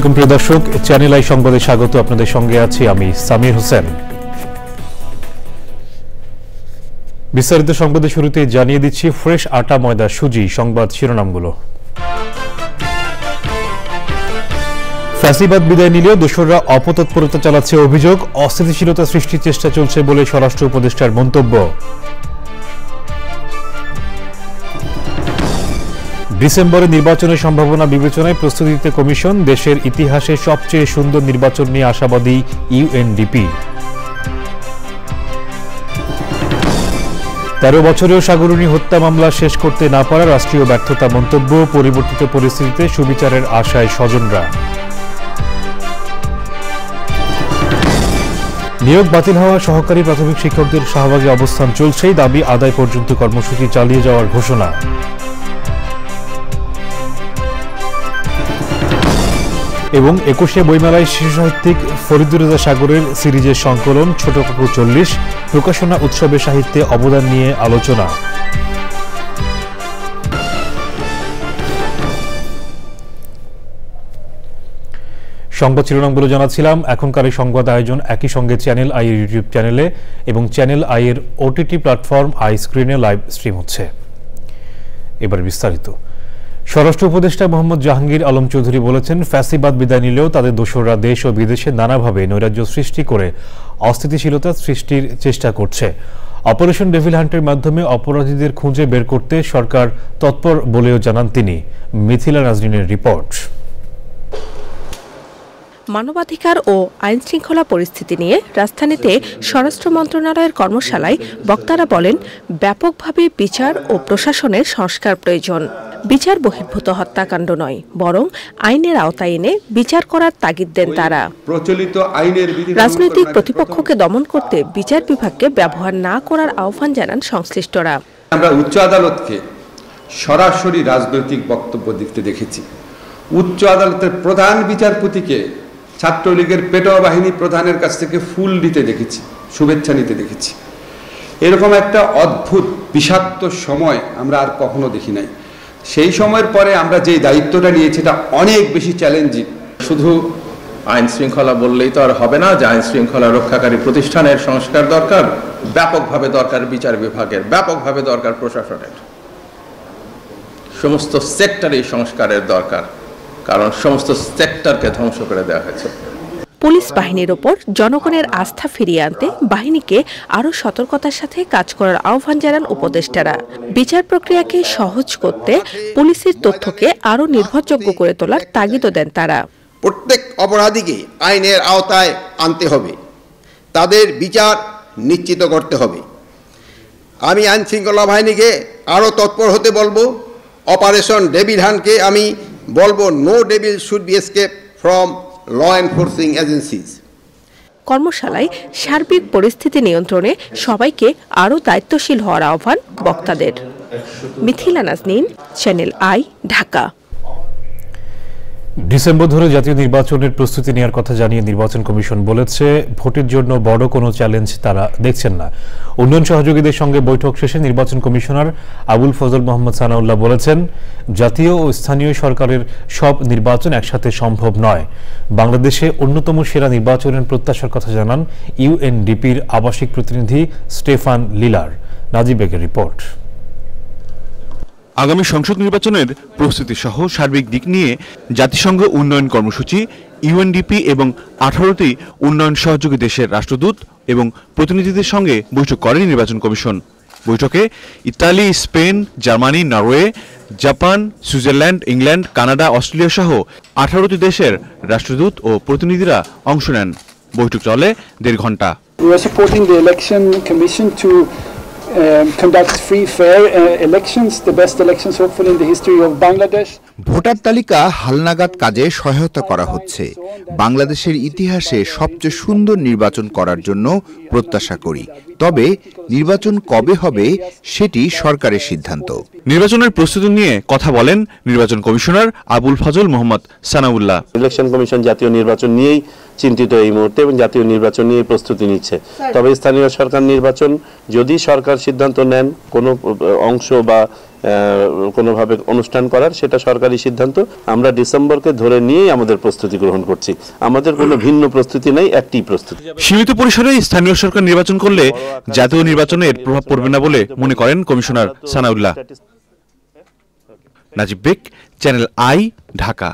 আলাইকুম প্রিয় দর্শক, চ্যানেল আই সংবাদে স্বাগত। আপনাদের সঙ্গে আছি আমি সামির হোসেন। বিস্তারিত সংবাদের শুরুতে জানিয়ে দিচ্ছি ফ্রেশ আটা ময়দা সুজি সংবাদ শিরোনামগুলো। ফ্যাসিবাদ বিদায় নিলেও দোসররা অপতৎপরতা চালাচ্ছে অভিযোগ, অস্থিতিশীলতা সৃষ্টির চেষ্টা চলছে বলে স্বরাষ্ট্র উপদেষ্টার মন্তব্য। ডিসেম্বরে নির্বাচনের সম্ভাবনা বিবেচনায় প্রস্তুতিতে কমিশন, দেশের ইতিহাসে সবচেয়ে সুন্দর নির্বাচন নিয়ে আশাবাদী ইউএনডিপি। 13 বছরেও সাগরণী হত্যা মামলা শেষ করতে না পারা রাষ্ট্রীয় ব্যর্থতা মন্তব্য, পরিবর্তিত পরিস্থিতিতে সুবিচারের আশায় স্বজনরা। নিয়োগ বাতিল হওয়া সহকারী প্রাথমিক শিক্ষকদের শাহবাগে অবস্থান চলছেই, দাবি আদায় পর্যন্ত কর্মসূচি চালিয়ে যাওয়ার ঘোষণা। এবং 21শে বইমেলায় শিশু সাহিত্যিক ফরিদুর রেজা সাগরের সিরিজের সংকলন ছোট কাকু 40 প্রকাশনা উৎসবে সাহিত্যে অবদান নিয়ে আলোচনা। সংবাদ শিরোনামগুলো জানাচ্ছিলাম। এখনকার এই সংবাদ আয়োজন একই সঙ্গে চ্যানেল আই এর ইউটিউব চ্যানেলে এবং চ্যানেল আই এর ওটিটি প্ল্যাটফর্ম আই স্ক্রিনে লাইভ স্ট্রিম হচ্ছে। এবার বিস্তারিত। স্বরাষ্ট্র উপদেষ্টা মোহাম্মদ জাহাঙ্গীর আলম চৌধুরী বলেছেন, ফ্যাসিবাদ বিদায় নিলেও তাদের দোসররা দেশ ও বিদেশে নানাভাবে নৈরাজ্য সৃষ্টি করে অস্থিতিশীলতা সৃষ্টির চেষ্টা করছে। অপারেশন ডেভিল হান্টের মাধ্যমে অপরাধীদের খুঁজে বের করতে সরকার তৎপর বলেও জানান তিনি। মিথিলা নাজরিনের রিপোর্ট। মানবাধিকার ও আইন শৃঙ্খলা পরিস্থিতি নিয়ে রাজধানীতে স্বরাষ্ট্র মন্ত্রণালয়ের কর্মশালায় বক্তারা বলেন, ব্যাপকভাবে বিচার ও প্রশাসনের সংস্কার প্রয়োজন। বিচার বহির্ভূত হত্যাকাণ্ড নয়, বরং আইনের আওতায় এনে বিচার করার তাগিদ দেন তারা। প্রচলিত আইনের রাজনৈতিক প্রতিপক্ষকে দমন করতে বিচার বিভাগকে ব্যবহার না করার আহ্বান জানান সংশ্লিষ্টরা। আমরা উচ্চ আদালতকে সরাসরি রাজনৈতিক বক্তব্য দিতে দেখেছি। উচ্চ আদালতের প্রধান বিচারপতিকে ছাত্রলীগের পেটোয়া বাহিনী প্রধানের কাছ থেকে ফুল দিতে দেখেছি, শুভেচ্ছা নিতে দেখেছি। এরকম একটা অদ্ভুত বিষাক্ত সময় আমরা আর কখনো দেখি নাই। সেই সময়ের পরে আমরা যে দায়িত্বটা নিয়েছি এটা অনেক বেশি চ্যালেঞ্জিং। শুধু আইন শৃঙ্খলা বললেই তো আর হবে না, যে আইন শৃঙ্খলা রক্ষাকারী প্রতিষ্ঠানের সংস্কার দরকার, ব্যাপকভাবে দরকার বিচার বিভাগের, ব্যাপকভাবে দরকার প্রশাসনের, সমস্ত সেক্টরে সংস্কারের দরকার, কারণ সমস্ত সেক্টরকে ধ্বংস করে দেওয়া হয়েছে। পুলিশ বাহিনীর ওপর জনগণের আস্থা ফিরিয়ে আনতে বাহিনীকে আরও সতর্কতার সাথে কাজ করার আহ্বান জানান উপদেষ্টারা। বিচার প্রক্রিয়াকে সহজ করতে পুলিশের তথ্যকে আরও নির্ভরযোগ্য করে তোলার তাগিদও দেন তারা। প্রত্যেক অপরাধীকে আইনের আওতায় আনতে হবে, তাদের বিচার নিশ্চিত করতে হবে। আমি আইন শৃঙ্খলা বাহিনীকে আরও তৎপর হতে বলবো। অপারেশন ডেভিল হান্টকে আমি বলবো, no devil should be escape from law enforcing agencies. কর্মশালায় সার্বিক পরিস্থিতি নিয়ন্ত্রণে সবাইকে আরও দায়িত্বশীল হওয়ার আহ্বান বক্তাদের। Mithila Nazneen, Channel I, Dhaka. December ধরে জাতীয় নির্বাচনের প্রস্তুতি নেওয়ার কথা জানিয়ে নির্বাচন কমিশন বলেছে, ভোটের জন্য বড় কোনো চ্যালেঞ্জ তারা দেখছেন না। উন্নয়ন সহযোগীদের সঙ্গে বৈঠক শেষে নির্বাচন কমিশনার আবুল ফজল মোহাম্মদ সানাউল্লাহ বলেছেন, জাতীয় ও স্থানীয় সরকারের সব নির্বাচন একসাথে সম্ভব নয়। বাংলাদেশে অন্যতম সেরা নির্বাচনের প্রত্যাশার কথা জানান ইউএনডিপির আবাসিক প্রতিনিধি স্টেফান লিলার। নাজিব বেগের রিপোর্ট। আগামী সংসদ নির্বাচনের প্রস্তুতি সহ সার্বিক দিক নিয়ে জাতিসংঘ উন্নয়ন কর্মসূচি, ইউএনডিপি এবং 18টি উন্নয়ন সহযোগী দেশের রাষ্ট্রদূত এবং প্রতিনিধিদের সঙ্গে বৈঠক করে নির্বাচন কমিশন। বৈঠকে Italy, Spain, Germany, Norway, Japan, Switzerland, England, Canada, Australia সহ 18টি দেশের রাষ্ট্রদূত ও প্রতিনিধিরা অংশ নেন। বৈঠক চলে 1.5 ঘন্টা। We are supporting the election commission to conduct free, fair elections, the best elections hopefully in the history of Bangladesh. Voter তালিকা হালনাগাদ কাজে সহায়তা করা হচ্ছে। বাংলাদেশের ইতিহাসে সবচেয়ে সুন্দর নির্বাচন করার জন্য প্রত্যাশা করি। তবে নির্বাচন কবে হবে সেটি সরকারের সিদ্ধান্ত। নির্বাচনের প্রস্তুতি নিয়ে কথা বলেন নির্বাচন commissioner Abul Fazal Mohammad Sanaullah. Election commission জাতীয় নির্বাচন নিয়েই চিন্তিত এই মুহূর্তে এবং জাতীয় নির্বাচন নিয়ে প্রস্তুতি নিচ্ছে। তবে স্থানীয় সরকার নির্বাচন যদি সরকার সিদ্ধান্ত নেন কোনো অংশ বা কোনোভাবে অনুষ্ঠান করার, সেটা সরকারি সিদ্ধান্ত। আমরা ডিসেম্বরকে ধরে নিয়েই আমাদের প্রস্তুতি গ্রহণ করছি, আমাদের কোনো ভিন্ন প্রস্তুতি নেই, একটি প্রস্তুতি। সীমিত পরিসরে স্থানীয় সরকার নির্বাচন করলে জাতীয় নির্বাচনে এর প্রভাব পড়বে না বলে মনে করেন commissioner Sanaullah. Najib beg, channel I, Dhaka.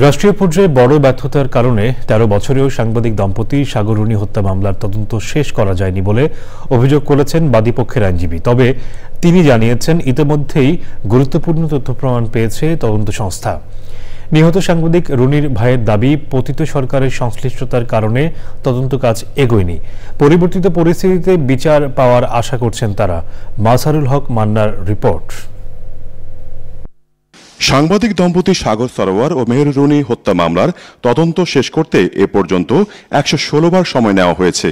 রাষ্ট্রীয় পর্যায়ে বড় ব্যর্থতার কারণে ১৩ বছরেও সাংবাদিক দম্পতি সাগর রুনি হত্যা মামলার তদন্ত শেষ করা যায়নি বলে অভিযোগ করেছেন বাদীপক্ষের আইনজীবী। তবে তিনি জানিয়েছেন ইতিমধ্যেই গুরুত্বপূর্ণ তথ্য প্রমাণ পেয়েছে তদন্ত সংস্থা। নিহত সাংবাদিক রুনির ভাইয়ের দাবি, পতিত সরকারের সংশ্লিষ্টতার কারণে তদন্ত কাজ এগোয়নি। পরিবর্তিত পরিস্থিতিতে বিচার পাওয়ার আশা করছেন তারা। মাজহারুল হক মান্নার রিপোর্ট। সাংবাদিক দম্পতি সাগর সরোয়ার ও মেহের রুনি হত্যা মামলার তদন্ত শেষ করতে এ পর্যন্ত ১১৬ বার সময় নেওয়া হয়েছে।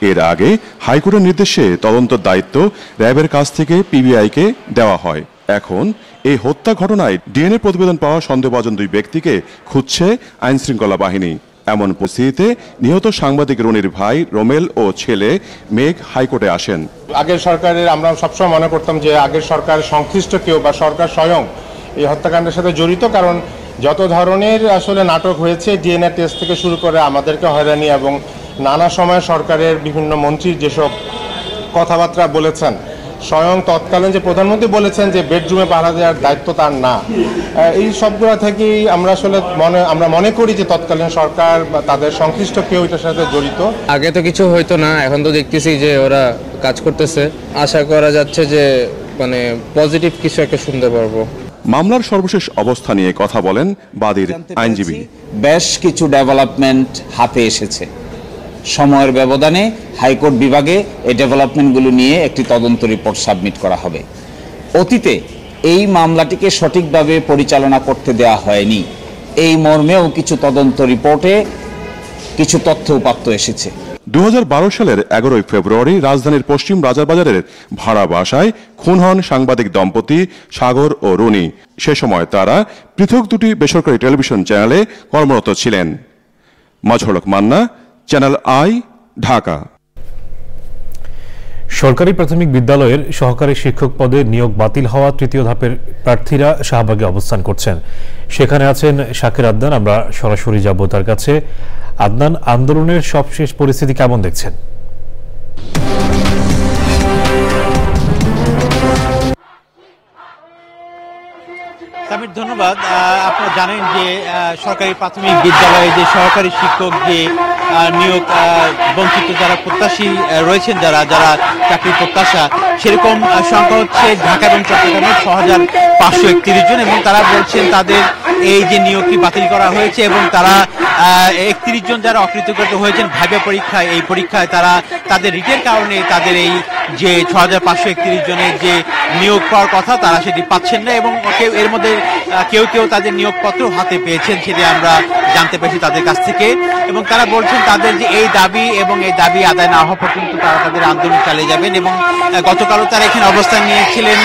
এর আগে হাইকোর্টের নির্দেশে তদন্তের দায়িত্ব র্যাবের কাছ থেকে পিবিআইকে দেওয়া হয়। এখন এই হত্যা ঘটনায় ডিএনএ প্রতিবেদন পাওয়া সন্দেহভাজন ২ ব্যক্তিকে খুঁজছে আইনশৃঙ্খলা বাহিনী। এমন পরিস্থিতিতে নিহত সাংবাদিক রুনির ভাই রোমেল ও ছেলে মেঘ হাইকোর্টে আসেন। আগের সরকারের আমরা সবসময় মনে করতাম যে আগের সরকার সংশ্লিষ্ট কেউ বা সরকার স্বয়ং এই হত্যাকাণ্ডের সাথে জড়িত, কারণ যত ধরনের আসলে নাটক হয়েছে, ডিএনএ টেস্ট থেকে শুরু করে আমাদেরকে হয়রানি এবং নানা সময় সরকারের বিভিন্ন মন্ত্রী যেসব কথাবার্তা বলেছেন, স্বয়ং তৎকালীন যে প্রধানমন্ত্রী বলেছেন যে বেডরুমে পাহারা দেওয়ার দায়িত্ব তার না, এই সবগুলো থেকেই আমরা আসলে মনে করি যে তৎকালীন সরকার বা তাদের সংশ্লিষ্ট কেউ এটার সাথে জড়িত। আগে তো কিছু হইতো না, এখন তো দেখতেছি যে ওরা কাজ করতেছে। আশা করা যাচ্ছে যে মানে পজিটিভ কিছু একটা শুনতে পারবো। মামলার সর্বশেষ অবস্থা নিয়ে কথা বলেন বাদীর আইনজীবী। বেশ কিছু ডেভেলপমেন্ট হাতে এসেছে। সময়ের ব্যবধানে হাইকোর্ট বিভাগে এই ডেভেলপমেন্টগুলো নিয়ে একটি তদন্ত রিপোর্ট সাবমিট করা হবে। অতীতে এই মামলাটিকে সঠিকভাবে পরিচালনা করতে দেওয়া হয়নি, এই মর্মেও কিছু তদন্ত রিপোর্টে কিছু তথ্য উপাত্ত এসেছে। ২০১২ সালের ১১ ফেব্রুয়ারি রাজধানীর পশ্চিম রাজারবাজারের ভাড়া বাসায় খুন হন সাংবাদিক দম্পতি সাগর ও রুনি। সে সময় তারা পৃথক দুটি বেসরকারি টেলিভিশন চ্যানেলে কর্মরত ছিলেন। মাজহারুল হক মান্না, চ্যানেল আই, ঢাকা। সরকারি প্রাথমিক বিদ্যালয়ের সহকারী শিক্ষক পদে নিয়োগ বাতিল হওয়া তৃতীয় ধাপের প্রার্থীরা শাহবাগে অবস্থান করছেন। সেখানে আছেন শাকির আদনান। আমরা সরাসরি যাব তার কাছে। আদনান, আন্দোলনের সবশেষ পরিস্থিতি কেমন দেখছেন? ধন্যবাদ। আপনারা জানেন যে সরকারি প্রাথমিক বিদ্যালয়ে যে সহকারী শিক্ষক যে নিয়োগ বঞ্চিত যারা প্রত্যাশী রয়েছেন, যারা চাকরি প্রত্যাশা, সেরকম সংখ্যা হচ্ছে ঢাকা এবং চট্টগ্রামে ৬৫৩১ জন, এবং তারা বলছেন তাদের এই যে নিয়োগটি বাতিল করা হয়েছে এবং তারা ৩১ জন যারা অকৃতকার্য হয়েছেন ভাইবা পরীক্ষায়, এই পরীক্ষায় তারা তাদের রিটের কারণে তাদের এই যে ৬৫৩১ জনের যে নিয়োগ পাওয়ার কথা তারা সেটি পাচ্ছেন না, এবং এর মধ্যে কেউ তাদের নিয়োগপত্র হাতে পেয়েছেন, সেটি আমরা জানতে পেরেছি তাদের কাছ থেকে। এবং তারা বলছেন তাদের যে এই দাবি এবং এই দাবি আদায় না হওয়া পর্যন্ত তারা তাদের আন্দোলন চালিয়ে যাবেন, এবং গতকালও তারা এখানে অবস্থান নিয়েছিলেন।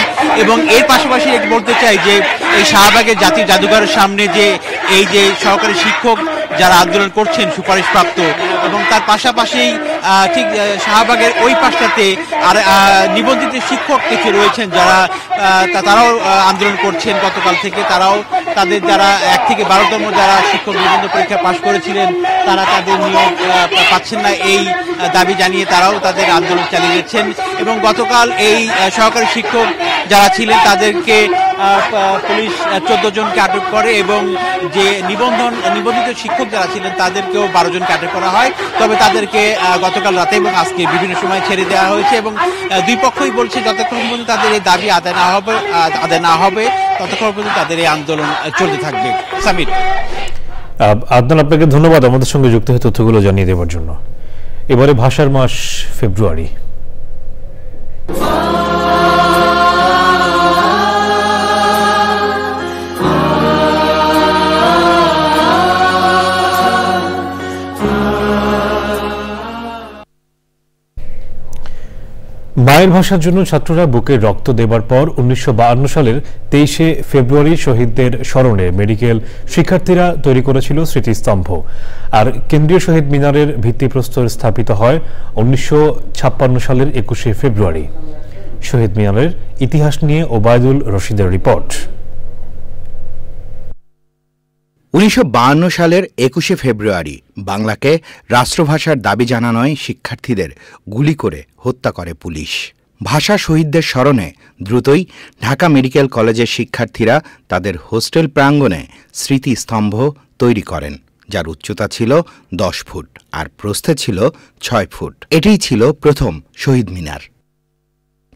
এবং এর পাশাপাশি বলতে চাই যে এই শাহবাগের জাতীয় জাদুঘরের সামনে যে এই যে সহকারী শিক্ষক যারা আন্দোলন করছেন সুপারিশপ্রাপ্ত, এবং তার পাশাপাশি ঠিক শাহবাগের ওই পাশটাতে আর নিবন্ধিত শিক্ষক কিছু রয়েছেন যারা তারাও আন্দোলন করছেন গতকাল থেকে। তারাও তাদের যারা ১ থেকে ১২তম যারা শিক্ষক নিবন্ধন পরীক্ষা পাশ করেছিলেন তারা তাদের নিয়োগ পাচ্ছেন না, এই দাবি জানিয়ে তারাও তাদের আন্দোলন চালিয়ে যাচ্ছেন। এবং গতকাল এই সহকারী শিক্ষক যারা ছিলেন তাদেরকে পুলিশ ১৪ জনকে আটক করে, এবং যে নিবন্ধিত শিক্ষক যারা ছিলেন তাদেরকেও ১২ জনকে আটক করা হয়। তবে তাদেরকে গতকাল রাতে এবং আজকে বিভিন্ন সময় ছেড়ে দেওয়া হয়েছে, এবং দুই পক্ষই বলছে যতক্ষণ পর্যন্ত তাদের এই দাবি আদায় না হবে ততক্ষণ পর্যন্ত তাদের এই আন্দোলন চলতে থাকবে। সামির, আদনান, আপনাকে ধন্যবাদ আমাদের সঙ্গে যুক্ত হয়ে তথ্যগুলো জানিয়ে দেওয়ার জন্য। এবারে ভাষার মাস ফেব্রুয়ারি। মায়ের ভাষার জন্য ছাত্ররা বুকের রক্ত দেবার পর ১৯৫২ সালের ২৩শে ফেব্রুয়ারি শহীদদের স্মরণে মেডিকেল শিক্ষার্থীরা তৈরি করেছিল স্মৃতিস্তম্ভ। আর কেন্দ্রীয় শহীদ মিনারের ভিত্তিপ্রস্তর স্থাপিত হয় ১৯৫৬ সালের ২১শে ফেব্রুয়ারি। শহীদ মিনারের ইতিহাস নিয়ে ওবায়দুল রশিদের রিপোর্ট। 1952 সালের 21শে ফেব্রুয়ারি বাংলাকে রাষ্ট্রভাষার দাবি জানানোয় শিক্ষার্থীদের গুলি করে হত্যা করে পুলিশ। ভাষা শহীদদের স্মরণে দ্রুতই ঢাকা মেডিকেল কলেজের শিক্ষার্থীরা তাদের হোস্টেল প্রাঙ্গণে স্মৃতিস্তম্ভ তৈরি করেন, যার উচ্চতা ছিল 10 ফুট আর প্রস্থে ছিল 6 ফুট। এটিই ছিল প্রথম শহীদ মিনার।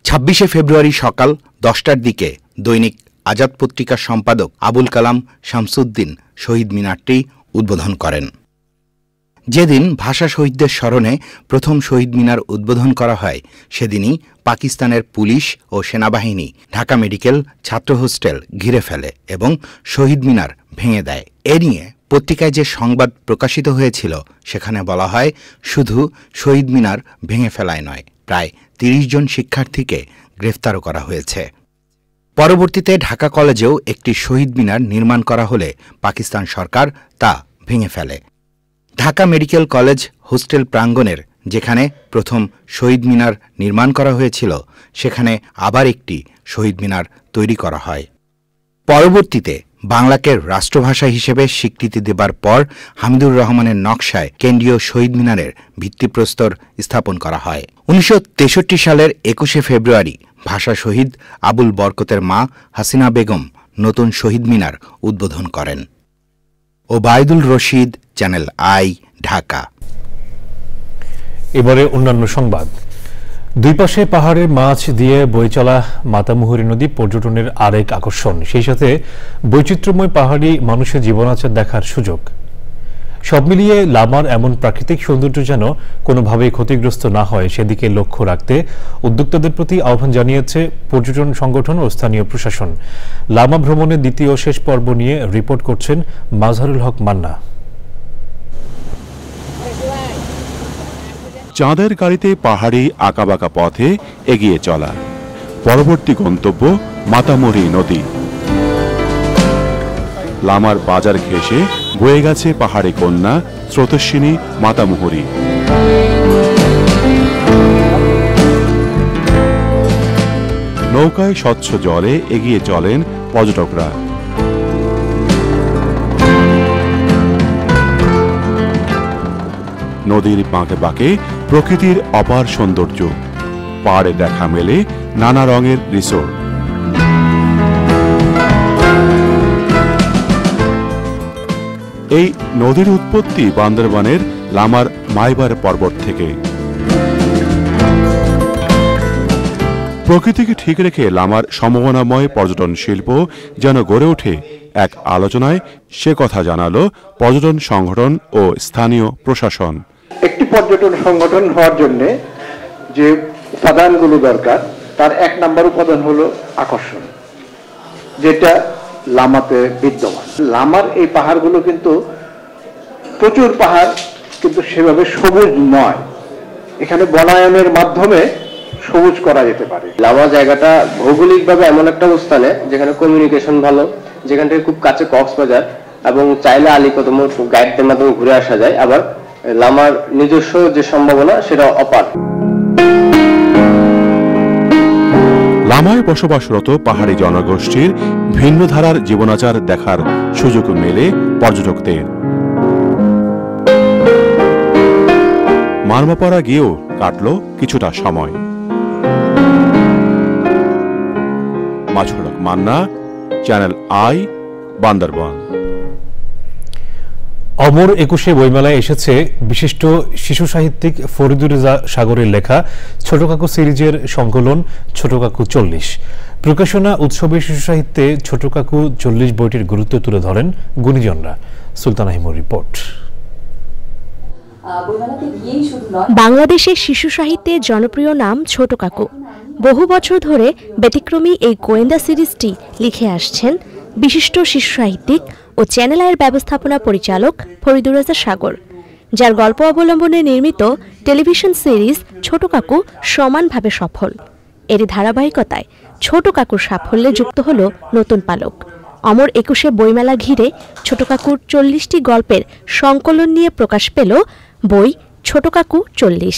26শে ফেব্রুয়ারি সকাল 10টার দিকে দৈনিক আজাদ পত্রিকার সম্পাদক আবুল কালাম শামসুদ্দিন শহীদ মিনারটি উদ্বোধন করেন। যেদিন ভাষা শহীদদের স্মরণে প্রথম শহীদ মিনার উদ্বোধন করা হয়, সেদিনই পাকিস্তানের পুলিশ ও সেনাবাহিনী ঢাকা মেডিকেল ছাত্র হোস্টেল ঘিরে ফেলে এবং শহীদ মিনার ভেঙে দেয়। এ নিয়ে পত্রিকায় যে সংবাদ প্রকাশিত হয়েছিল সেখানে বলা হয়, শুধু শহীদ মিনার ভেঙে ফেলায় নয়, প্রায় 30 জন শিক্ষার্থীকে গ্রেফতারও করা হয়েছে। পরবর্তীতে ঢাকা কলেজেও একটি শহীদ মিনার নির্মাণ করা হলে পাকিস্তান সরকার তা ভেঙে ফেলে। ঢাকা মেডিকেল কলেজ হোস্টেল প্রাঙ্গণের যেখানে প্রথম শহীদ মিনার নির্মাণ করা হয়েছিল, সেখানে আবার একটি শহীদ মিনার তৈরি করা হয়। পরবর্তীতে বাংলাকে রাষ্ট্রভাষা হিসেবে স্বীকৃতি দেবার পর হামিদুর রহমানের নকশায় কেন্দ্রীয় শহীদ মিনারের ভিত্তিপ্রস্তর স্থাপন করা হয়। 1963 সালের 21শে ফেব্রুয়ারি ভাষা শহীদ আবুল বরকতের মা হাসিনা বেগম নতুন শহীদ মিনার উদ্বোধন করেন। Obaidul Rashid, channel I, Dhaka. এবারে অন্যান্য সংবাদ। দুই পাশে পাহাড়ের মাছ দিয়ে বয়ে চলা মাতামুহুরী নদী পর্যটনের আরেক আকর্ষণ, সেই সাথে বৈচিত্র্যময় পাহাড়ি মানুষের জীবনাচার দেখার সুযোগ। সব মিলিয়ে লামার এমন প্রাকৃতিক সৌন্দর্য যেন কোনোভাবেই ক্ষতিগ্রস্ত না হয় সেদিকে লক্ষ্য রাখতে উদ্যোক্তাদের প্রতি আহ্বান জানিয়েছে পর্যটন সংগঠন ও স্থানীয় প্রশাসন। লামা ভ্রমণের দ্বিতীয় শেষ পর্ব নিয়ে রিপোর্ট করছেন মাজহারুল হক মান্না। চাঁদের গাড়িতে পাহাড়ি আঁকাবাঁকা পথে এগিয়ে চলা, পরবর্তী গন্তব্য মাতামুহুরী নদী। লামার বাজার ঘেঁষে বয়ে গেছে পাহাড়ি কন্যা স্রোতস্বিনী মাতামুহুরী। নৌকায় স্বচ্ছ জলে এগিয়ে চলেন পর্যটকরা। নদীর বাঁকে বাঁকে প্রকৃতির অপার সৌন্দর্য, পাড়ে দেখা মেলে নানা রঙের রিসোর্ট। এই নদীর উৎপত্তি বান্দরবানের লামার মাইবার পর্বত থেকে। প্রকৃতিকে ঠিক রেখে লামার সম্ভাবনাময় পর্যটন শিল্প যেন গড়ে ওঠে এক আলোচনায় সে কথা জানালো পর্যটন সংগঠন ও স্থানীয় প্রশাসন। একটি পর্যটন সংগঠন হওয়ার জন্য যে উপাদানগুলো দরকার, তার 1 নম্বর উপাদান হলো আকর্ষণ, যেটা লামাতে বিদ্যমান। লামার এই পাহাড়গুলো কিন্তু প্রচুর পাহাড়, কিন্তু সেভাবে সবুজ নয়। এখানে বনায়নের মাধ্যমে সবুজ করা যেতে পারে। লামা জায়গাটা ভৌগোলিকভাবে এমন একটা অবস্থানে যেখানে কমিউনিকেশন ভালো, যেখান থেকে খুব কাছে কক্সবাজার, এবং চাইলে আলীকদম গাইডদের মাধ্যমে ঘুরে আসা যায়। আবার লামার নিজস্ব যে সম্ভাবনা সেটা অপার। লামায় বসবাসরত পাহাড়ি জনগোষ্ঠীর ভিন্ন ধারার জীবনাচার দেখার সুযোগ মেলে পর্যটকদের। মারমাপাড়া গিয়েও কাটল কিছুটা সময়। মাজহারুল হক মান্না, চ্যানেল আই, বান্দরবান। অমর 21শে বইমেলায় এসেছে বিশিষ্ট শিশু সাহিত্যিক ফরিদুর রেজা সাগরের লেখা ছোট কাকু সিরিজের সংকলন ছোট কাকু 40। প্রকাশনা উৎসবে শিশু সাহিত্যে ছোট কাকু 40 বইটির গুরুত্ব তুলে ধরেন গুণীজনরা। সুলতানা হিমুর রিপোর্ট। বাংলাদেশের শিশু সাহিত্যের জনপ্রিয় নাম ছোট কাকু। বহু বছর ধরে ব্যতিক্রমী এই গোয়েন্দা সিরিজটি লিখে আসছেন বিশিষ্ট শিশু সাহিত্যিক ও চ্যানেল আইয়ের ব্যবস্থাপনা পরিচালক ফরিদুর রেজা সাগর, যার গল্প অবলম্বনে নির্মিত টেলিভিশন সিরিজ ছোট কাকু সমানভাবে সফল। এরই ধারাবাহিকতায় ছোট কাকুর সাফল্যে যুক্ত হল নতুন পালক। অমর 21শে বইমেলা ঘিরে ছোট কাকুর 40টি গল্পের সংকলন নিয়ে প্রকাশ পেল বই ছোট ছোট কাকু 40।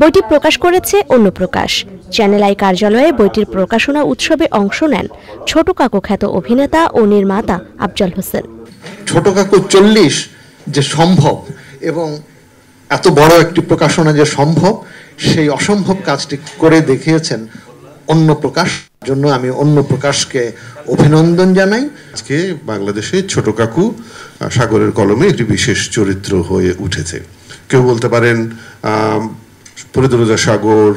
বইটি প্রকাশ করেছে অন্য প্রকাশ। চ্যানেল আই কার্যালয়ে বইটির প্রকাশনা উৎসবে অংশ নেন ছোট কাকু খ্যাত অভিনেতা ও নির্মাতা আফজাল হোসেন। ছোট কাকু 40 যে সম্ভব এবং এত বড় একটি প্রকাশনা যে সম্ভব, সেই অসম্ভব কাজটি করে দেখিয়েছেন অন্য প্রকাশ। জন্য আমি অন্য প্রকাশকে অভিনন্দন জানাই। আজকে বাংলাদেশে ছোট কাকু সাগরের কলমে একটি বিশেষ চরিত্র হয়ে উঠেছে। কেউ বলতে পারেন ফরিদুর সাগর,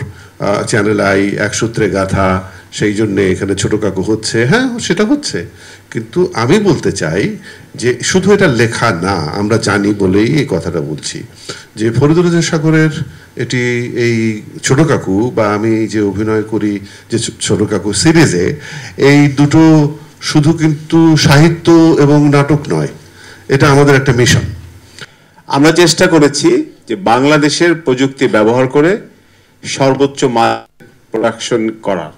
চ্যানেল আই, এক সূত্রে গাথা, সেই জন্যে এখানে ছোট কাকু হচ্ছে। হ্যাঁ, সেটা হচ্ছে, কিন্তু আমি বলতে চাই যে শুধু এটা লেখা না, আমরা জানি বলেই এই কথাটা বলছি যে ফরিদুর সাগরের এটি এই ছোট কাকু বা আমি যে অভিনয় করি যে ছোট কাকু সিরিজে, এই দুটো শুধু কিন্তু সাহিত্য এবং নাটক নয়, এটা আমাদের একটা মিশন। আমরা চেষ্টা করেছি যে বাংলাদেশের প্রযুক্তি ব্যবহার করে সর্বোচ্চ মান প্রোডাকশন করার।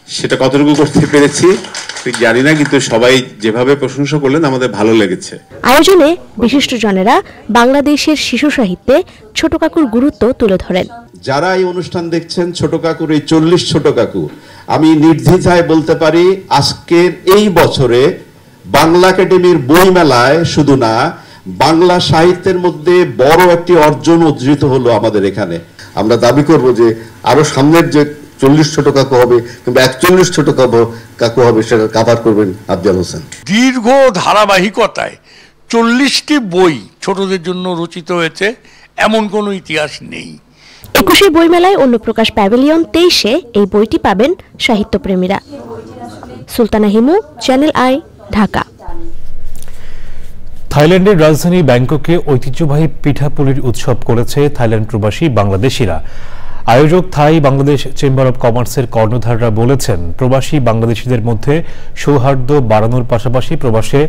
সেটা কতটুকু করতে পেরেছি জানি না, কিন্তু সবাই যেভাবে প্রশংসা করলেন আমাদের ভালো লেগেছে। আয়োজনে বিশিষ্টজনেরা বাংলাদেশের শিশু সাহিত্যে ছোট কাকুর গুরুত্ব তুলে ধরেন। যারা এই অনুষ্ঠান দেখছেন, ছোট কাকুর এই 40 ছোট কাকু, আমি নির্দ্বিধায় বলতে পারি আজকের এই বছরে বাংলা একাডেমির বইমেলায় শুধু না, বাংলা সাহিত্যের মধ্যে বড় একটি অর্জন অর্জিত হলো আমাদের এখানে। আমরা দাবি করব যে আরো সামনের যে 40 ছোট কাকু হবে কিংবা 41 ছোট কাকু হবে, সেটা কভার করবেন আফজাল হোসেন। দীর্ঘ ধারাবাহিকতায় 40টি বই ছোটদের জন্য রচিত হয়েছে, এমন কোনো ইতিহাস নেই। 21শে বইমেলায় অন্য প্রকাশ প্যাভিলিয়ন 23-এ এই বইটি পাবেন সাহিত্যপ্রেমীরা। Sultana Himu, Channel I, Dhaka. থাইল্যান্ডের রাজধানী ব্যাংককে ঐতিহ্যবাহী পিঠাপুলির উৎসব করেছে থাইল্যান্ড প্রবাসী বাংলাদেশিরা। আয়োজক থাই বাংলাদেশ চেম্বার অব কমার্সের কর্ণধাররা বলেছেন, প্রবাসী বাংলাদেশিদের মধ্যে সৌহার্দ্য বাড়ানোর পাশাপাশি প্রবাসে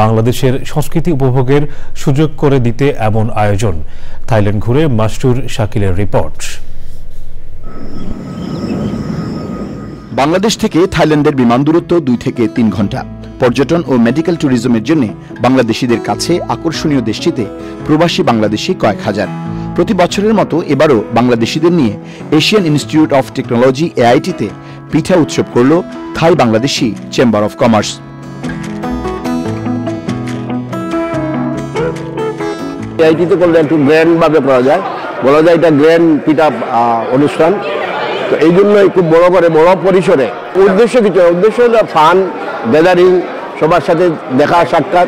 বাংলাদেশের সংস্কৃতি উপভোগের সুযোগ করে দিতে এমন আয়োজন। থাইল্যান্ড ঘুরে মাস্টুর শাকিলের রিপোর্ট। বাংলাদেশ থেকে থাইল্যান্ডের বিমান দূরত্ব 2 থেকে 3 ঘন্টা। পর্যটন ও মেডিকেল ট্যুরিজমের জন্য বাংলাদেশিদের কাছে আকর্ষণীয় দেশটিতে প্রবাসী বাংলাদেশি কয়েক হাজার। প্রতি বছরের মতো এবারও বাংলাদেশিদের নিয়ে এশিয়ান ইনস্টিটিউট অফ টেকনোলজি এআইটিতে পিঠা উৎসব করল থাই বাংলাদেশি চেম্বার অফ কমার্স। এআইটিতে করলে একটু গ্র্যান্ড ভাবে করা যায়, বলা যায় এটা গ্র্যান্ড পিঠা অনুষ্ঠান। তো এই জন্যই খুব বড় করে বড় পরিসরে উদ্দেশ্য হলো ফান গ্যাদারিং, সবার সাথে দেখা সাক্ষাৎ,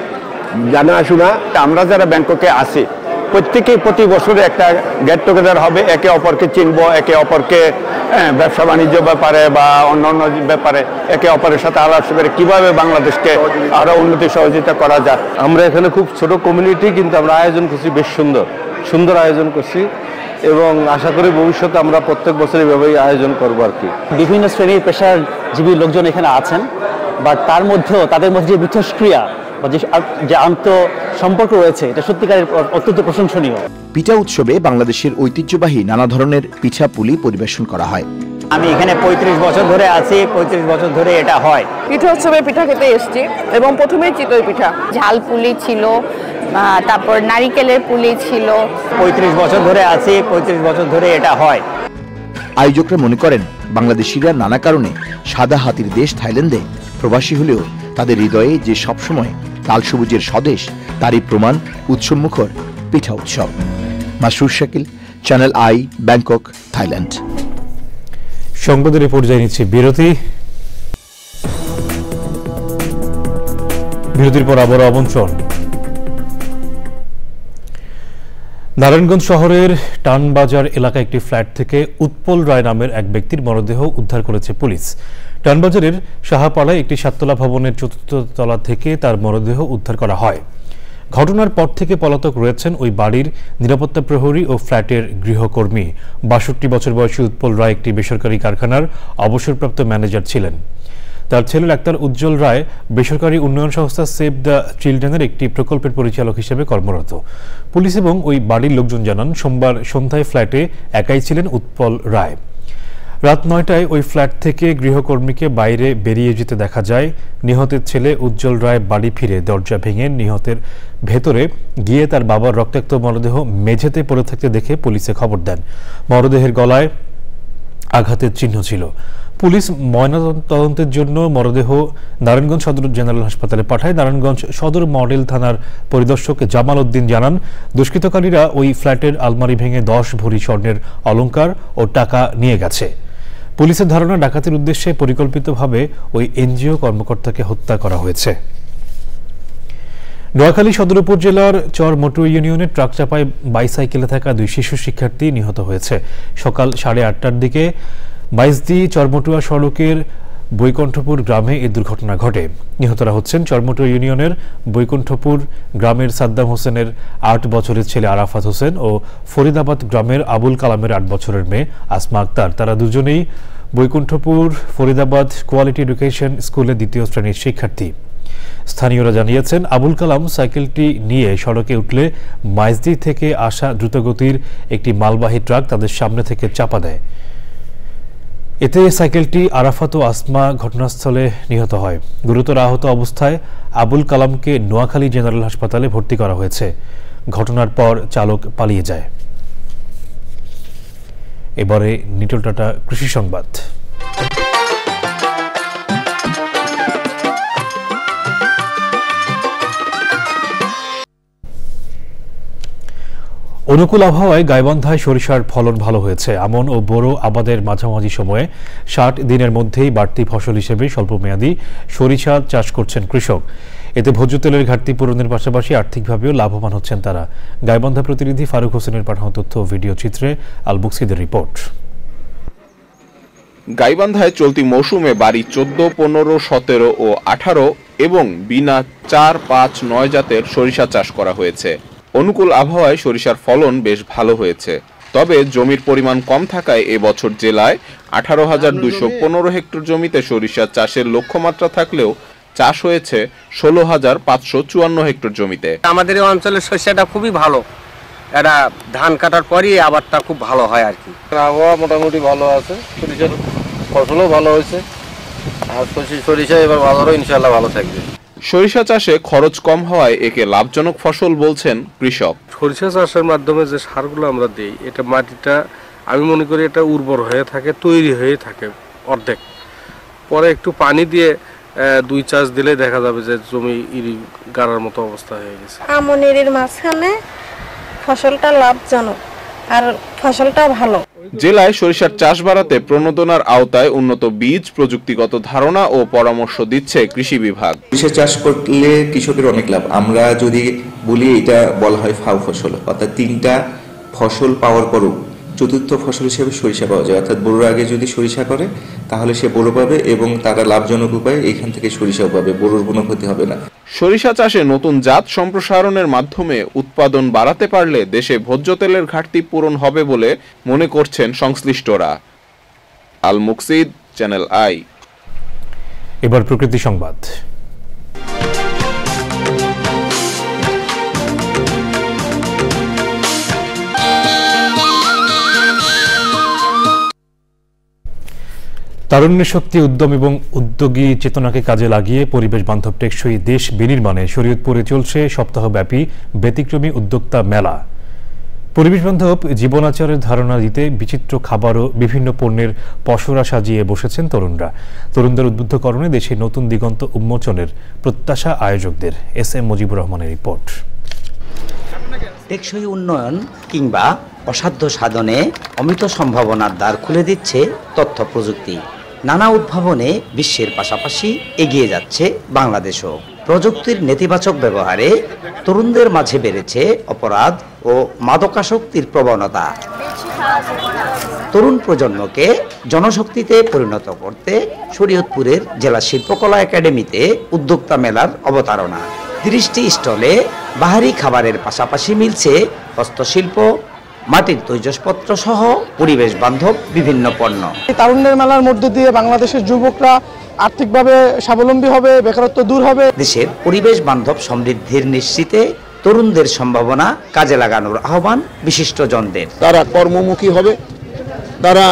জানাশোনা। আমরা যারা ব্যাংককে আসি প্রত্যেকেই প্রতি বছরে একটা গেট টুগেদার হবে, একে অপরকে চিনব, একে অপরকে ব্যবসা বাণিজ্য ব্যাপারে বা অন্যান্য ব্যাপারে একে অপরের সাথে আলাপ করে কীভাবে বাংলাদেশকে আরও উন্নতি সহযোগিতা করা যায়। আমরা এখানে খুব ছোট কমিউনিটি, কিন্তু আমরা আয়োজন করছি বেশ সুন্দর আয়োজন করছি এবং আশা করি ভবিষ্যতে আমরা প্রত্যেক বছর এভাবেই আয়োজন করবো আর কি। বিভিন্ন শ্রেণীর পেশাজীবী লোকজন এখানে আছেন, বাট তার মধ্যেও তাদের মধ্যে যে মিথস্ক্রিয়া বা যে আন্ত সম্পর্ক রয়েছে, এটা সত্যিকারের অত্যন্ত প্রশংসনীয়। পিঠা উৎসবে বাংলাদেশের ঐতিহ্যবাহী নানা ধরনের পিঠা পুলি পরিবেশন করা হয়। আমি এখানে 35 বছর ধরে আছি, 35 বছর ধরে এটা হয়। পিঠা উৎসবে পিঠা খেতে এসেছি এবং প্রথমেই চিতই পিঠা, ঝাল পুলি ছিল, তারপর নারিকেলের পুলি ছিল। 35 বছর ধরে আছি, 35 বছর ধরে এটা হয়। আয়োজকরা মনে করেন বাংলাদেশিরা নানা কারণে সাদা হাতির দেশ থাইল্যান্ডে প্রবাসী হলেও তাদের হৃদয়ে যে সবসময় লাল সবুজের স্বদেশ, তারই প্রমাণ উৎসবমুখর পিঠা উৎসব। Masrur Shakil, channel I, Bangkok, Thailand. সংবাদের রিপোর্ট জানিয়েছি বিরতির পর আবারও আমন্ত্রণ। নারায়ণগঞ্জ শহরের টানবাজার এলাকায় একটি ফ্ল্যাট থেকে উৎপল রায় নামের এক ব্যক্তির মরদেহ উদ্ধার করেছে পুলিশ। টানবাজারের শাহপাড়ায় একটি 7তলা ভবনের 4র্থ তলা থেকে তার মরদেহ উদ্ধার করা হয়। ঘটনার পর থেকে পলাতক রয়েছেন ওই বাড়ির নিরাপত্তা প্রহরী ও ফ্ল্যাটের গৃহকর্মী। 62 বছর বয়সী উৎপল রায় একটি বেসরকারি কারখানার অবসরপ্রাপ্ত ম্যানেজার ছিলেন। তার ছেলে ডাক্তার উজ্জ্বল রায় বেসরকারি উন্নয়ন সংস্থা সেভ দ্য চিলড্রেনের একটি প্রকল্পের পরিচালক হিসেবে কর্মরত। পুলিশ এবং ওই বাড়ির লোকজন জানান, সোমবার সন্ধ্যায় ফ্ল্যাটে একাই ছিলেন উৎপল রায়। রাত ৯টায় ওই ফ্ল্যাট থেকে গৃহকর্মীকে বাইরে বেরিয়ে যেতে দেখা যায়। নিহতের ছেলে উজ্জ্বল রায় বাড়ি ফিরে দরজা ভেঙে নিহতের ভেতরে গিয়ে তার বাবার রক্তাক্ত মরদেহ মেঝেতে পড়ে থাকতে দেখে পুলিশে খবর দেন। মরদেহের গলায় আঘাতের চিহ্ন ছিল। পুলিশ ময়নাতদন্তের জন্য মরদেহ নারায়ণগঞ্জ সদর জেনারেল হাসপাতালে পাঠায়। নারায়ণগঞ্জ সদর মডেল থানার পরিদর্শক জামাল উদ্দিন জানান, দুষ্কৃতকারীরা ওই ফ্ল্যাটের আলমারি ভেঙে 10 ভরি স্বর্ণের অলংকার ও টাকা নিয়ে গেছে। পুলিশের ধারণা ডাকাতির উদ্দেশ্যে পরিকল্পিতভাবে ওই এনজিও কর্মকর্তাকে হত্যা করা হয়েছে। নোয়াখালী সদর উপজেলার চর মটুয়া ইউনিয়নের ট্রাক চাপায় বাইসাইকেলে থাকা 2 শিশু শিক্ষার্থী নিহত হয়েছে। সকাল 8:30টার দিকে বাইজদি চরমটুয়া সড়কের বৈকুণ্ঠপুর গ্রামে এই দুর্ঘটনা ঘটে। নিহতরা হচ্ছেন চরমটুয়া ইউনিয়নের বৈকুণ্ঠপুর গ্রামের সাদ্দাম হোসেনের 8 বছরের ছেলে আরাফাত হোসেন ও ফরিদাবাদ গ্রামের আবুল কালামের 8 বছরের মেয়ে আসমা আক্তার। তারা দুজনেই বৈকুণ্ঠপুর ফরিদাবাদ কোয়ালিটি এডুকেশন স্কুলের 2য় শ্রেণীর শিক্ষার্থী। স্থানীয়রা জানিয়েছেন, আবুল কালাম সাইকেলটি নিয়ে সড়কে উঠলে মাইজদি থেকে আসা দ্রুতগতির একটি মালবাহী ট্রাক তাদের সামনে থেকে চাপা দেয়। এতে সাইকেলটি আরাফাত ও আসমা ঘটনাস্থলে নিহত হয়। গুরুতর আহত অবস্থায় আবুল কালামকে নোয়াখালী জেনারেল হাসপাতালে ভর্তি করা হয়েছে। ঘটনার পর চালক পালিয়ে যায়। এবারে নিটল টাটা কৃষি সংবাদ। অনুকূল আবহাওয়ায় গাইবান্ধায় সরিষার ফলন ভালো হয়েছে। আমন ও বোরো আবাদের মাঝামাঝি সময়ে 60 দিনের মধ্যেই বাড়তি ফসল হিসেবে স্বল্পমেয়াদী সরিষা চাষ করছেন কৃষক। এতে ভোজ্য তেলের ঘাটতি পূরণের পাশাপাশি আর্থিকভাবেও লাভবান হচ্ছেন তারা। গাইবান্ধা প্রতিনিধি ফারুক হোসেনের পাঠানো তথ্য ও ভিডিও চিত্রে আল বুকসিদের রিপোর্ট। গাইবান্ধায় চলতি মৌসুমে বাড়ি 14, 15, 17 ও 18 এবং বিনা 4, 5, 9 জাতের সরিষা চাষ করা হয়েছে। অনুকূল আবহাওয়ায় সরিষার ফলন বেশ ভালো হয়েছে। তবে জমির পরিমাণ কম থাকায় এবছর জেলায় 18,215 হেক্টর জমিতে সরিষা চাষের লক্ষ্যমাত্রা থাকলেও চাষ হয়েছে 16,554 হেক্টর জমিতে। আমাদের এই অঞ্চলের সরিষাটা খুবই ভালো, এটা ধান কাটার পরই আবারটা খুব ভালো হয় আর কি। আবহাওয়া মোটামুটি ভালো আছে, সরিষার ফসলও ভালো হয়েছে, আর সরিষা এবার বাজারও ইনশাআল্লাহ ভালো থাকবে। সরিষা চাষে খরচ কম হওয়ায় একে লাভজনক ফসল বলছেন কৃষক। সরিষা চাষের মাধ্যমে যে সারগুলো আমরা দিই, এটা মাটিটা আমি মনে করি এটা উর্বর হয়ে থাকে, তৈরি হয়ে থাকে অর্ধেক। পরে একটু পানি দিয়ে 2 চাষ দিলে দেখা যাবে যে জমি ইরি গাড়ার মতো অবস্থা হয়ে গেছে। আমনের মাঝখানে ফসলটা লাভজনক আর ফসলটা ভালো। জেলায় সরিষার চাষ বাড়াতে প্রণোদনার আওতায় উন্নত বীজ, প্রযুক্তিগত ধারণা ও পরামর্শ দিচ্ছে কৃষি বিভাগ। সরিষা চাষ করলে কৃষকের অনেক লাভ। আমরা যদি বলি এটা বলা হয় ফাউ ফসল, অর্থাৎ 3টা ফসল পাওয়ার পরও 4র্থ ফসল হিসেবে সরিষা পাওয়া যায়। অর্থাৎ বোরোর আগে যদি সরিষা করে তাহলে সে বোরো পাবে এবং তারা লাভজনক উপায়ে এইখান থেকে সরিষাও পাবে, বোরোর কোনো ক্ষতি হবে না। সরিষা চাষে নতুন জাত সম্প্রসারণের মাধ্যমে উৎপাদন বাড়াতে পারলে দেশে ভোজ্য তেলের ঘাটতি পূরণ হবে বলে মনে করছেন সংশ্লিষ্টরা। আল মুকসিদ, চ্যানেল আই। এবার প্রকৃতি সংবাদ। তারুণ্যের শক্তি, উদ্যম এবং উদ্যোগী চেতনাকে কাজে লাগিয়ে পরিবেশ বান্ধব টেকসই দেশ বিনির্মাণে শরীয়তপুরে চলছে সপ্তাহব্যাপী ব্যতিক্রমী উদ্যোক্তা মেলা। পরিবেশ বান্ধব জীবনাচারের ধারণা দিতে বিচিত্র খাবার ও বিভিন্ন পণ্যের পসরা সাজিয়ে বসেছেন তরুণরা। তরুণদের উদ্বুদ্ধকরণে দেশে নতুন দিগন্ত উন্মোচনের প্রত্যাশা আয়োজকদের। SM মুজিবুর রহমানের রিপোর্ট। টেকসই উন্নয়ন কিংবা অসাধ্য সাধনে অমিত সম্ভাবনার দ্বার খুলে দিচ্ছে তথ্য প্রযুক্তি। নানা উদ্ভাবনে বিশ্বের পাশাপাশি এগিয়ে যাচ্ছে বাংলাদেশও। প্রযুক্তির নেতিবাচক ব্যবহারে তরুণদের মাঝে বেড়েছে অপরাধ ও মাদকাসক্তির প্রবণতা। তরুণ প্রজন্মকে জনশক্তিতে পরিণত করতে শরীয়তপুরের জেলা শিল্পকলা একাডেমিতে উদ্যোক্তা মেলার অবতারণা। 30টি স্টলে বাহারি খাবারের পাশাপাশি মিলছে হস্তশিল্প, মাটির তৈজসপত্র সহ পরিবেশ বান্ধব বিভিন্ন পণ্য। তারুণ্যের মেলার মধ্য দিয়ে বাংলাদেশের যুবকরা আর্থিকভাবে স্বাবলম্বী হবে, বেকারত্ব দূর হবে। দেশের পরিবেশ বান্ধব সমৃদ্ধির নিশ্চিতে তরুণদের সম্ভাবনা কাজে লাগানোর আহ্বান বিশিষ্টজনদের। তারা কর্মমুখী হবে, তারা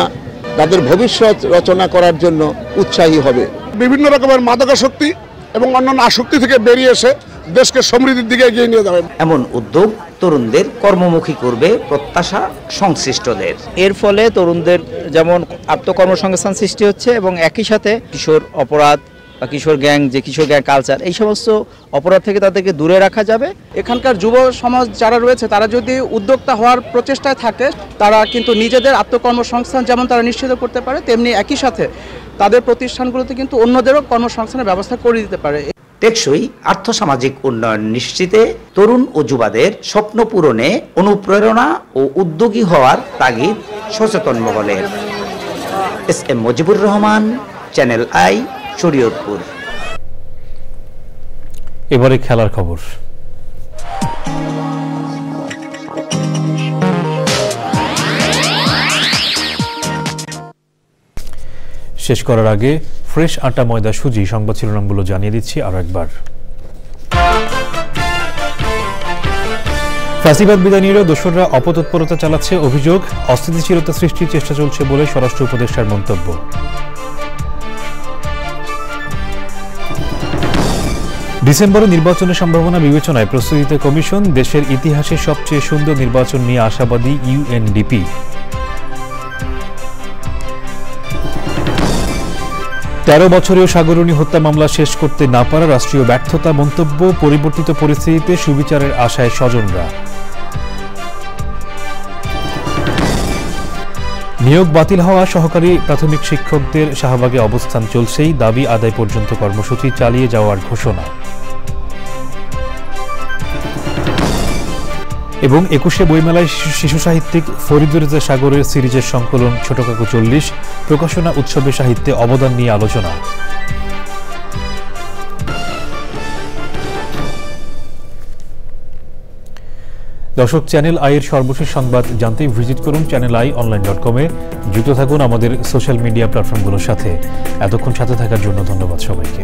তাদের ভবিষ্যৎ রচনা করার জন্য উৎসাহী হবে। বিভিন্ন রকমের মাদকাসক্তি এবং অন্যান্য আসক্তি থেকে বেরিয়ে এসে দেশকে সমৃদ্ধির দিকে এগিয়ে নিয়ে যাবে। এমন উদ্যোগ তরুণদের কর্মমুখী করবে প্রত্যাশা সংশ্লিষ্টদের। এর ফলে তরুণদের যেমন আত্মকর্মসংস্থান সৃষ্টি হচ্ছে এবং একই সাথে কিশোর অপরাধ বা কিশোর গ্যাং, যে কিশোর গ্যাং কালচার, এই সমস্ত অপরাধ থেকে তাদেরকে দূরে রাখা যাবে। এখানকার যুব সমাজ যারা রয়েছে তারা যদি উদ্যোক্তা হওয়ার প্রচেষ্টায় থাকে, তারা কিন্তু নিজেদের আত্মকর্মসংস্থান যেমন তারা নিশ্চিত করতে পারে, তেমনি একই সাথে তাদের প্রতিষ্ঠানগুলোতে কিন্তু অন্যদেরও কর্মসংস্থানের ব্যবস্থা করে দিতে পারে। টেকসই আর্থসামাজিক উন্নয়ন নিশ্চিতে তরুণ ও যুবাদের স্বপ্ন পূরণে অনুপ্রেরণা ও উদ্যোগী হওয়ার তাগিদ সচেতন মহলের। SM. Mujibur Rahman, channel I, Shariatpur. এবারে খেলার খবর। শেষ করার আগে ফ্রেশ আটা ময়দা সুজি সংবাদ শিরোনামগুলো জানিয়ে দিচ্ছি আরো একবার। ফ্যাসিবাদ বিদায় নিয়েও দোসররা অপতৎপরতা চালাচ্ছে অভিযোগ, অস্থিতিশীলতা সৃষ্টির চেষ্টা চলছে বলে স্বরাষ্ট্র উপদেষ্টার মন্তব্য। ডিসেম্বরে নির্বাচনের সম্ভাবনা বিবেচনায় প্রস্তুতিতে কমিশন, দেশের ইতিহাসে সবচেয়ে সুন্দর নির্বাচন নিয়ে আশাবাদী ইউএনডিপি। 13 বছরেও সাগরণী হত্যা মামলা শেষ করতে না পারা রাষ্ট্রীয় ব্যর্থতা মন্তব্য, পরিবর্তিত পরিস্থিতিতে সুবিচারের আশায় স্বজনরা। নিয়োগ বাতিল হওয়া সহকারী প্রাথমিক শিক্ষকদের শাহবাগে অবস্থান চলছেই, দাবি আদায় পর্যন্ত কর্মসূচি চালিয়ে যাওয়ার ঘোষণা। এবং 21শে বইমেলায় শিশু সাহিত্যিক ফরিদুর রেজা সাগরের সিরিজের সংকলন ছোট কাকু 40 প্রকাশনা উৎসবে সাহিত্যে অবদান নিয়ে আলোচনা। দর্শক, চ্যানেল আই এর সর্বশেষ সংবাদ জানতে ভিজিট করুন channelionline.com-এ। যুক্ত থাকুন আমাদের সোশ্যাল মিডিয়া প্ল্যাটফর্মগুলোর সাথে। এতক্ষণ সাথে থাকার জন্য ধন্যবাদ সবাইকে।